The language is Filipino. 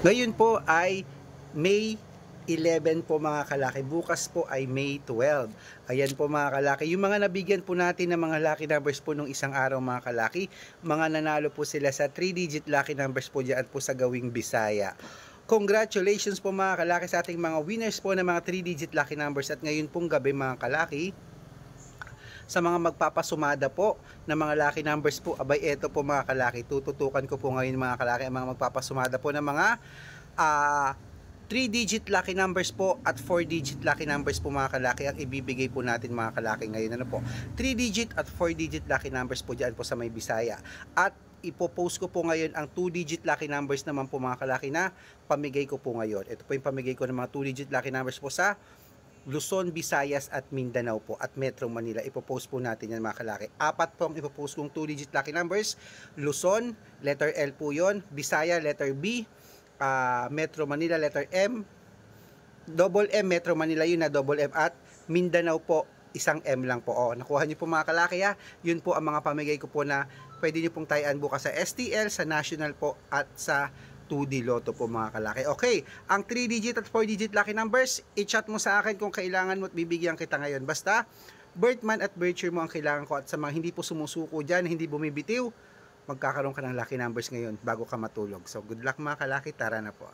Ngayon po ay May 11 po mga kalaki. Bukas po ay May 12. Ayan po mga kalaki. Yung mga nabigyan po natin ng mga lucky numbers po nung isang araw mga kalaki, mga nanalo po sila sa 3-digit lucky numbers po dyan po sa Gawing Bisaya. Congratulations po mga kalaki sa ating mga winners po ng mga 3-digit lucky numbers. At ngayon pong gabi mga kalaki, sa mga magpapasumada po ng mga lucky numbers po, abay eto po mga kalaki, tututukan ko po ngayon mga kalaki ang mga magpapasumada po ng mga 3-digit lucky numbers po at 4-digit lucky numbers po mga kalaki ang ibibigay po natin mga kalaki ngayon. Ano po? 3-digit at 4-digit lucky numbers po dyan po sa may Bisaya. At ipopost ko po ngayon ang 2-digit lucky numbers naman po mga kalaki na pamigay ko po ngayon. Ito po yung pamigay ko ng mga 2-digit lucky numbers po sa Luzon, Visayas at Mindanao po at Metro Manila. Ipopost po natin yan mga kalaki. 4 po ang ipopost kong 2-digit lucky numbers. Luzon, letter L po yon. Visaya, letter B. Metro Manila, letter M. Double M, Metro Manila yun na double M. At Mindanao po, isang M lang po. Nakuha niyo po mga kalaki ha. Yun po ang mga pamigay ko po na pwede niyo pong tayan bukas sa STL, sa National po at sa 2D Lotto po mga kalaki. Okay, ang 3-digit at 4-digit lucky numbers, i-chat mo sa akin kung kailangan mo at bibigyan kita ngayon. Basta, birth month at birth year mo ang kailangan ko. At sa mga hindi po sumusuko dyan, hindi bumibitiw, magkakaroon ka ng lucky numbers ngayon bago ka matulog. So, good luck mga kalaki, tara na po.